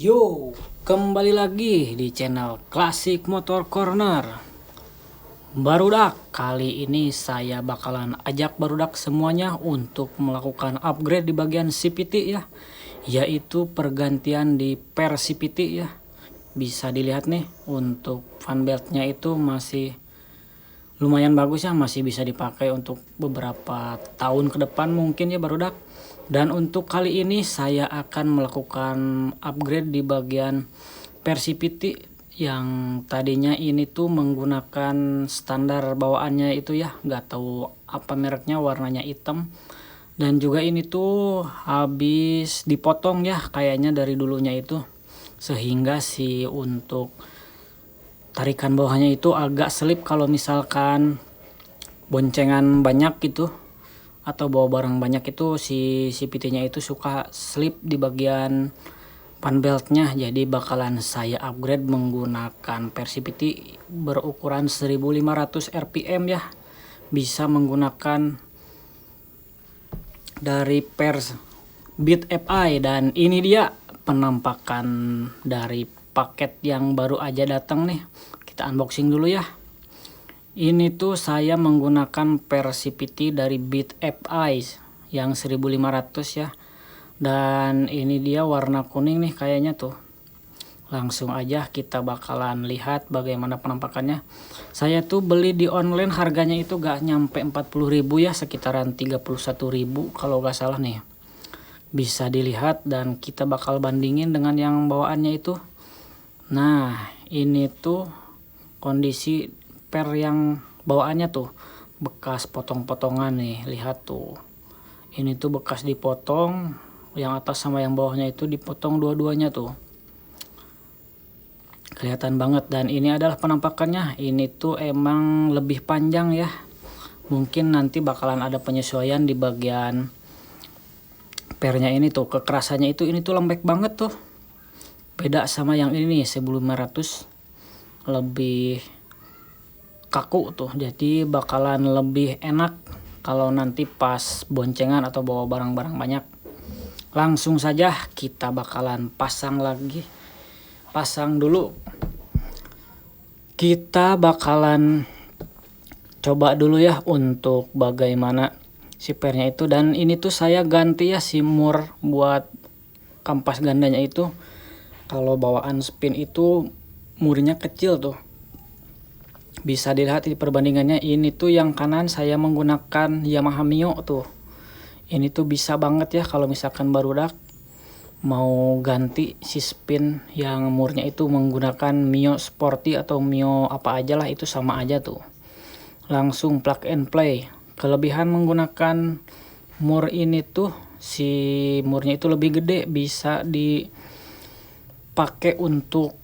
Yo, kembali lagi di channel Classic Motor Corner. Barudak, kali ini saya bakalan ajak barudak semuanya untuk melakukan upgrade di bagian CVT ya, yaitu pergantian di per CVT ya. Bisa dilihat nih, untuk fan beltnya itu masih lumayan bagus ya, masih bisa dipakai untuk beberapa tahun ke depan mungkin ya barudak. Dan untuk kali ini saya akan melakukan upgrade di bagian Persipiti yang tadinya ini tuh menggunakan standar bawaannya itu ya, nggak tahu apa mereknya, warnanya hitam. Dan juga ini tuh habis dipotong ya kayaknya dari dulunya itu, sehingga si untuk tarikan bawahnya itu agak selip kalau misalkan boncengan banyak gitu atau bawa barang banyak itu, si CVT-nya itu suka slip di bagian fan beltnya. Jadi bakalan saya upgrade menggunakan per CVT berukuran 1500 rpm ya, bisa menggunakan dari per Beat FI. Dan ini dia penampakan dari paket yang baru aja datang nih, kita unboxing dulu ya. Ini tuh saya menggunakan per CVT dari Beat FI yang 1500 ya. Dan ini dia warna kuning nih kayaknya tuh. Langsung aja kita bakalan lihat bagaimana penampakannya. Saya tuh beli di online, harganya itu gak nyampe 40.000 ya, sekitaran 31.000 kalau gak salah nih. Bisa dilihat dan kita bakal bandingin dengan yang bawaannya itu. Nah, ini tuh kondisi per yang bawaannya tuh bekas potong-potongan nih, lihat tuh. Ini tuh bekas dipotong, yang atas sama yang bawahnya itu dipotong dua-duanya tuh. Kelihatan banget. Dan ini adalah penampakannya. Ini tuh emang lebih panjang ya. Mungkin nanti bakalan ada penyesuaian di bagian pernya ini tuh. Kekerasannya itu, ini tuh lembek banget tuh. Beda sama yang ini nih, 1500 lebih kaku tuh, jadi bakalan lebih enak kalau nanti pas boncengan atau bawa barang-barang banyak. Langsung saja kita bakalan pasang dulu. Kita bakalan coba dulu ya untuk bagaimana si pernya itu. Dan ini tuh saya ganti ya si mur buat kampas gandanya itu. Kalau bawaan spin itu murnya kecil tuh. Bisa dilihat di perbandingannya, ini tuh yang kanan saya menggunakan Yamaha Mio tuh. Ini tuh bisa banget ya kalau misalkan barudak mau ganti si spin yang murnya itu menggunakan Mio Sporty atau Mio apa aja lah, itu sama aja tuh. Langsung plug and play. Kelebihan menggunakan mur ini tuh, si murnya itu lebih gede, bisa dipakai untuk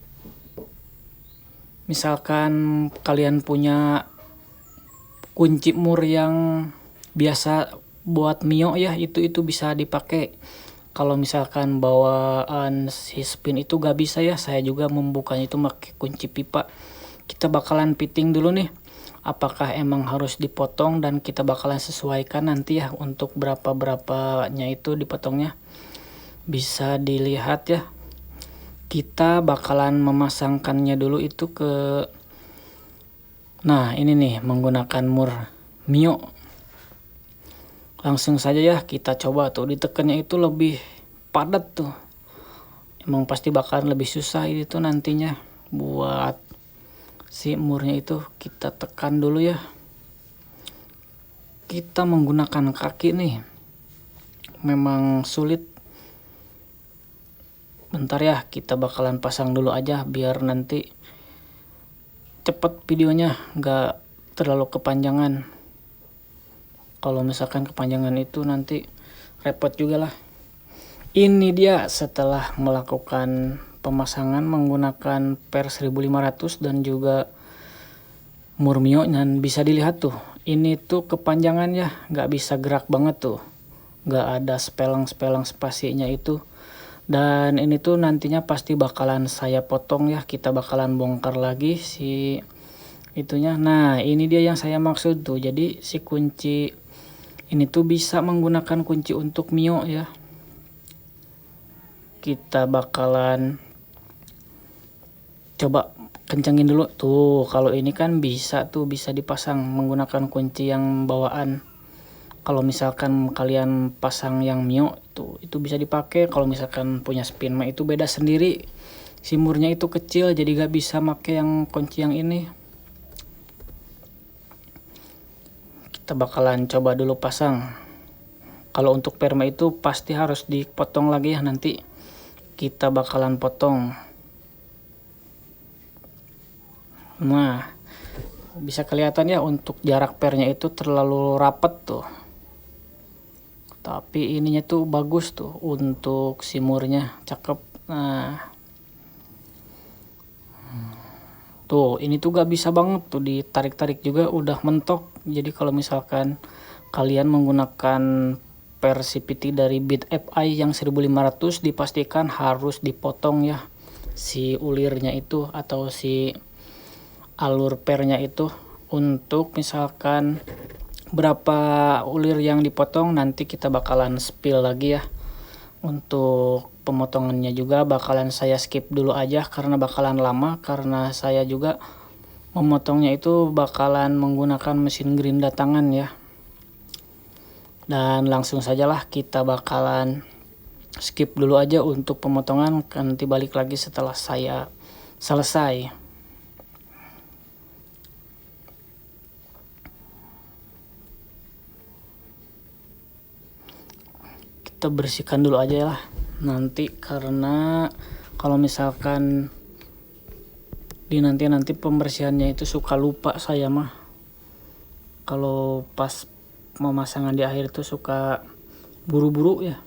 misalkan kalian punya kunci mur yang biasa buat Mio ya, itu bisa dipakai. Kalau misalkan bawaan si spin itu gak bisa ya, saya juga membukanya itu pakai kunci pipa. Kita bakalan fitting dulu nih, apakah emang harus dipotong, dan kita bakalan sesuaikan nanti ya untuk berapanya itu dipotongnya. Bisa dilihat ya, kita bakalan memasangkannya dulu itu ke, nah ini nih menggunakan mur Mio. Langsung saja ya kita coba tuh, ditekannya itu lebih padat tuh. Emang pasti bakalan lebih susah itu nantinya buat si murnya itu. Kita tekan dulu ya. Kita menggunakan kaki nih, memang sulit. Bentar ya, kita bakalan pasang dulu aja biar nanti cepet videonya, gak terlalu kepanjangan. Kalau misalkan kepanjangan itu nanti repot juga lah. Ini dia setelah melakukan pemasangan menggunakan per 1500 dan juga mur Mio. Dan bisa dilihat tuh, ini tuh kepanjangan ya, gak bisa gerak banget tuh, gak ada spelang spasinya itu. Dan ini tuh nantinya pasti bakalan saya potong ya, kita bakalan bongkar lagi si itunya. Nah ini dia yang saya maksud tuh, jadi si kunci ini tuh bisa menggunakan kunci untuk Mio ya. Kita bakalan Coba kencengin dulu tuh. Kalau ini kan bisa dipasang menggunakan kunci yang bawaan. Kalau misalkan kalian pasang yang Mio itu bisa dipakai. Kalau misalkan punya spin mah itu beda sendiri. Si murnya itu kecil jadi gak bisa pakai yang kunci yang ini. Kita bakalan coba dulu pasang. Kalau untuk perma itu pasti harus dipotong lagi ya, nanti kita bakalan potong. Nah, bisa kelihatan ya untuk jarak pernya itu terlalu rapat tuh. Tapi ininya tuh bagus tuh untuk si murnya, cakep. Nah, tuh ini tuh gak bisa banget tuh ditarik-tarik juga udah mentok. Jadi kalau misalkan kalian menggunakan versi PT dari Bit FI yang 1500, dipastikan harus dipotong ya si ulirnya itu atau si alur pernya itu. Untuk misalkan berapa ulir yang dipotong nanti kita bakalan spill lagi ya. Untuk pemotongannya juga bakalan saya skip dulu aja karena bakalan lama, karena saya juga memotongnya itu bakalan menggunakan mesin gerinda tangan ya. Dan langsung sajalah kita bakalan skip dulu aja untuk pemotongan, nanti balik lagi setelah saya selesai. Kita bersihkan dulu aja lah nanti, karena kalau misalkan di nanti pembersihannya itu suka lupa saya mah. Kalau pas pemasangan di akhir itu suka buru-buru ya.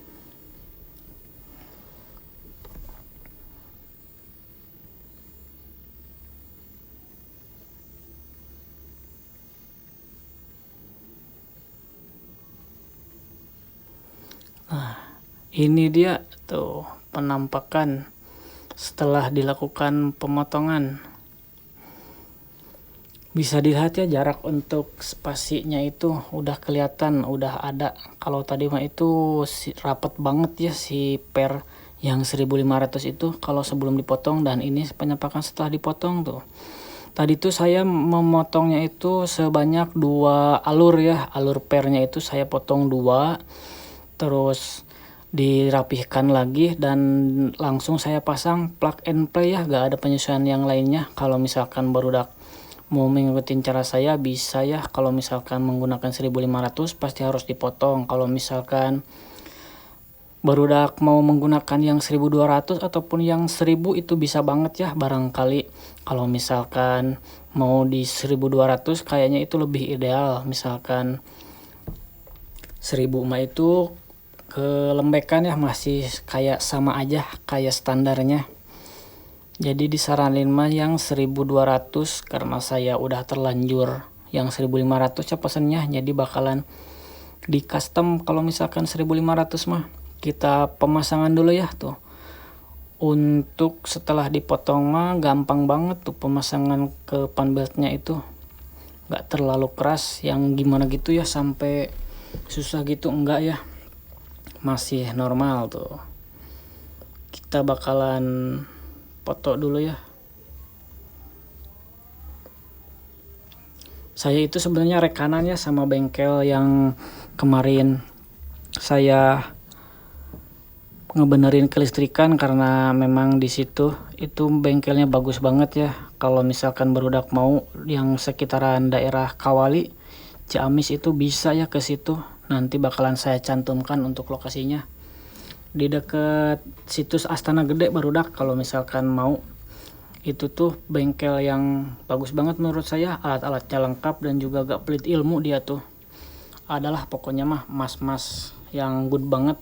Nah, ini dia tuh penampakan setelah dilakukan pemotongan. Bisa dilihat ya jarak untuk spasinya itu udah kelihatan, udah ada. Kalau tadi mah itu rapet banget ya si per yang 1500 itu kalau sebelum dipotong, dan ini penampakan setelah dipotong tuh. Tadi tuh saya memotongnya itu sebanyak 2 alur ya. Alur pernya itu saya potong 2, terus dirapihkan lagi dan langsung saya pasang plug and play ya, gak ada penyesuaian yang lainnya. Kalau misalkan barudak mau mengikuti cara saya bisa ya. Kalau misalkan menggunakan 1500 pasti harus dipotong. Kalau misalkan barudak mau menggunakan yang 1200 ataupun yang 1000 itu bisa banget ya. Barangkali kalau misalkan mau di 1200 kayaknya itu lebih ideal. Misalkan 1000 mah itu kelembekan ya masih kayak sama aja kayak standarnya. Jadi disaranin mah yang 1200 karena saya udah terlanjur yang 1500 ya pesennya, jadi bakalan di custom. Kalau misalkan 1500 mah kita pemasangan dulu ya tuh. Untuk setelah dipotong mah gampang banget tuh pemasangan ke pan beltnya itu, gak terlalu keras yang gimana gitu ya sampai susah gitu, enggak ya, masih normal tuh. Kita bakalan foto dulu ya. Saya itu sebenarnya rekanannya sama bengkel yang kemarin saya ngebenerin kelistrikan, karena memang di situ itu bengkelnya bagus banget ya. Kalau misalkan barudak mau yang sekitaran daerah Kawali, Ciamis itu bisa ya ke situ. Nanti bakalan saya cantumkan untuk lokasinya di dekat situs Astana Gede barudak. Kalau misalkan mau, itu tuh bengkel yang bagus banget menurut saya, alat-alatnya lengkap dan juga gak pelit ilmu dia tuh. Adalah pokoknya mah mas-mas yang good banget.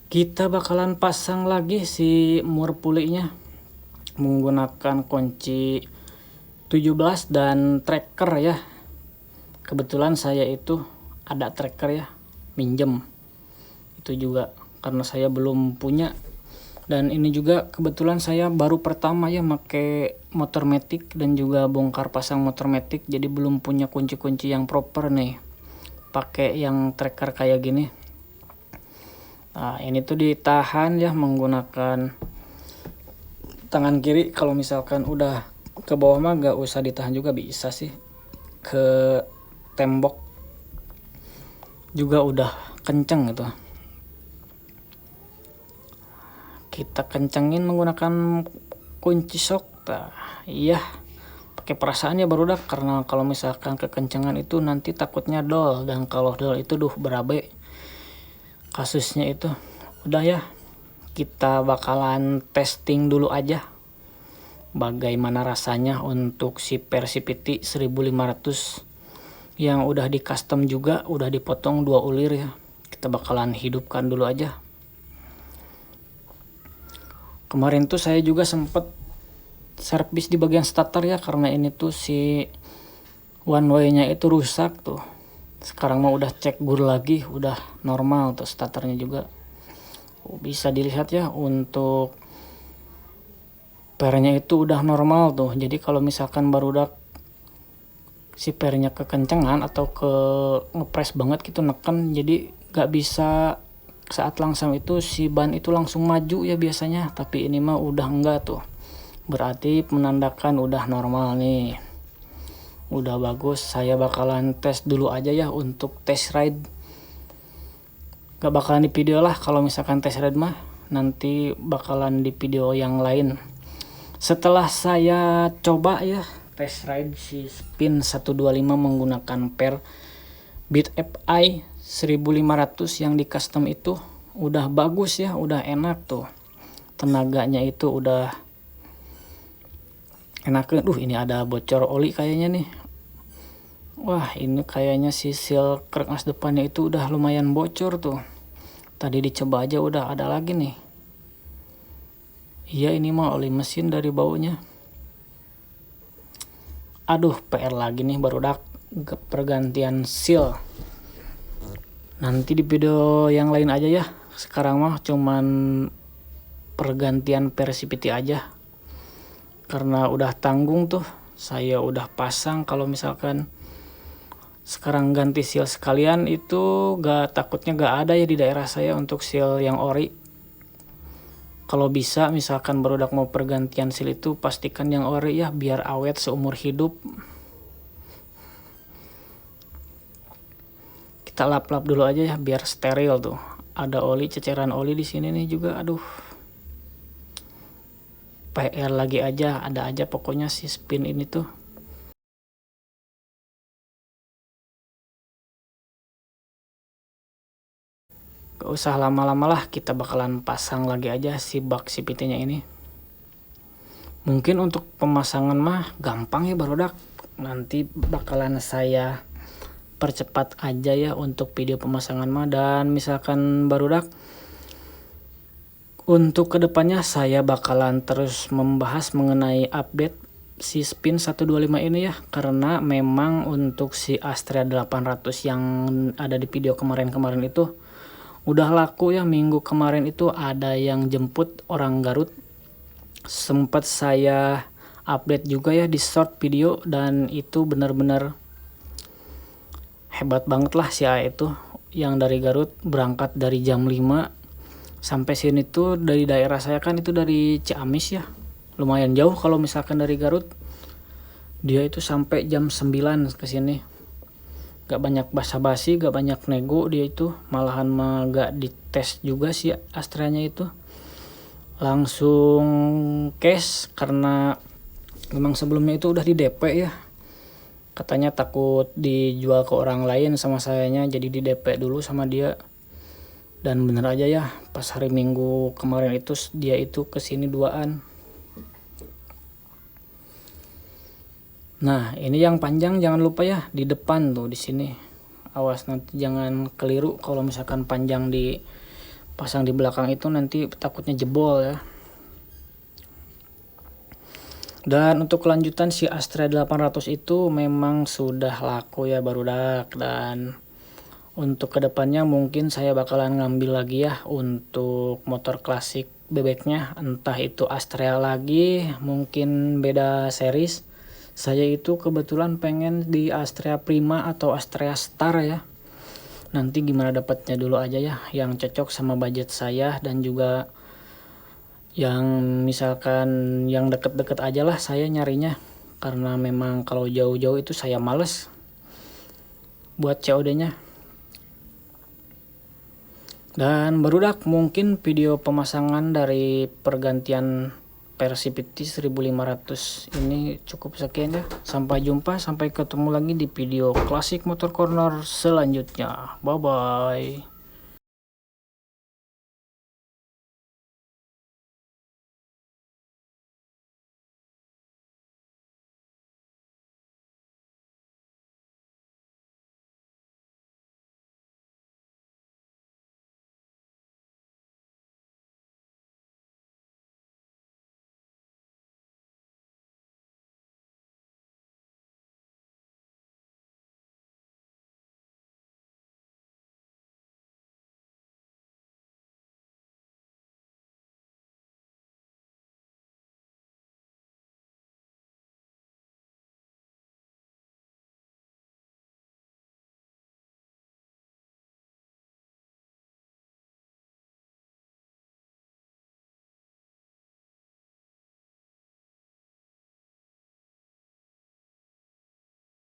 Kita bakalan pasang lagi si mur pulinya menggunakan kunci 17 dan tracker ya. Kebetulan saya itu ada tracker ya, minjem. Itu juga karena saya belum punya. Dan ini juga kebetulan saya baru pertama ya make motor matic dan juga bongkar pasang motor matic, jadi belum punya kunci-kunci yang proper nih pakai yang tracker kayak gini. Nah, ini tuh ditahan ya menggunakan tangan kiri kalau misalkan udah ke bawah mah gak usah ditahan juga, bisa sih ke tembok juga udah kenceng gitu. Kita kencengin menggunakan kunci sok. Nah, iya, pakai perasaan ya barudak, karena kalau misalkan kekencengan itu nanti takutnya dol, dan kalau dol itu berabe kasusnya itu. Udah ya, kita bakalan testing dulu aja bagaimana rasanya untuk si Persipiti 1500 yang udah di custom juga, udah dipotong 2 ulir ya. Kita bakalan hidupkan dulu aja. Kemarin tuh saya juga sempet servis di bagian starter ya, karena ini tuh si one way nya itu rusak tuh. Sekarang mah udah cek gur lagi, udah normal tuh starternya juga. Bisa dilihat ya, untuk pernya itu udah normal tuh. Jadi kalau misalkan barudak si pernya kekencengan atau ke ngepres banget gitu, neken, jadi gak bisa saat langsung itu si ban itu langsung maju ya biasanya, tapi ini mah udah enggak tuh, berarti menandakan udah normal nih, udah bagus. Saya bakalan tes dulu aja ya untuk test ride, gak bakalan di video lah kalau misalkan test ride mah, nanti bakalan di video yang lain setelah saya coba ya test ride si Spin 125 menggunakan per Beat FI 1500 yang di custom itu. Udah bagus ya, udah enak tuh, tenaganya itu udah enak. Ini ada bocor oli kayaknya nih. Wah, ini kayaknya si seal crank as depannya itu udah lumayan bocor tuh. Tadi dicoba aja udah ada lagi nih. Iya, ini mah oli mesin dari baunya. Aduh, PR lagi nih barudak pergantian seal. Nanti di video yang lain aja ya. Sekarang mah cuman pergantian Persipiti aja, karena udah tanggung tuh. Saya udah pasang, kalau misalkan sekarang ganti seal sekalian itu takutnya gak ada ya di daerah saya untuk seal yang ori. Kalau bisa misalkan barudak mau pergantian seal itu pastikan yang ori ya, biar awet seumur hidup. Kita lap-lap dulu aja ya biar steril tuh. Ada oli, ceceran oli di sini nih juga. Aduh, PR lagi aja, ada aja pokoknya si Spin ini tuh. Gak usah lama-lama lah, kita bakalan pasang lagi aja si bak CVT-nya ini. Mungkin untuk pemasangan mah gampang ya barudak, nanti bakalan saya percepat aja ya untuk video pemasangan mah. Dan misalkan barudak untuk kedepannya saya bakalan terus membahas mengenai update si Spin 125 ini ya, karena memang untuk si Astrea 800 yang ada di video kemarin-kemarin itu udah laku ya. Minggu kemarin itu ada yang jemput orang Garut, sempat saya update juga ya di short video, dan itu benar-benar hebat banget lah si A itu, yang dari Garut berangkat dari jam 5 sampai sini tuh. Dari daerah saya kan itu dari Ciamis ya, lumayan jauh kalau misalkan dari Garut. Dia itu sampai jam 9 ke sini, gak banyak basa-basi, gak banyak nego. Dia itu malahan mah gak dites juga si Astranya itu, langsung cash, karena memang sebelumnya itu udah di DP ya. Katanya takut dijual ke orang lain sama sayanya, jadi di DP dulu sama dia. Dan bener aja ya, pas hari Minggu kemarin itu dia itu kesini 2an. Nah, ini yang panjang jangan lupa ya di depan tuh, di sini. Awas nanti jangan keliru kalau misalkan panjang dipasang di belakang itu, nanti takutnya jebol ya. Dan untuk kelanjutan si Astrea 800 itu memang sudah laku ya barudak. Dan untuk kedepannya mungkin saya bakalan ngambil lagi ya untuk motor klasik bebeknya, entah itu Astrea lagi, mungkin beda series. Saya itu kebetulan pengen di Astrea Prima atau Astrea Star ya. Nanti gimana dapatnya dulu aja ya, yang cocok sama budget saya dan juga Yang misalkan yang deket-deket aja lah saya nyarinya, karena memang kalau jauh-jauh itu saya males buat COD-nya. Dan barudak mungkin video pemasangan dari pergantian versi PT 1500 ini cukup sekian ya. Sampai jumpa, sampai ketemu lagi di video Classic Motor Corner selanjutnya. Bye bye.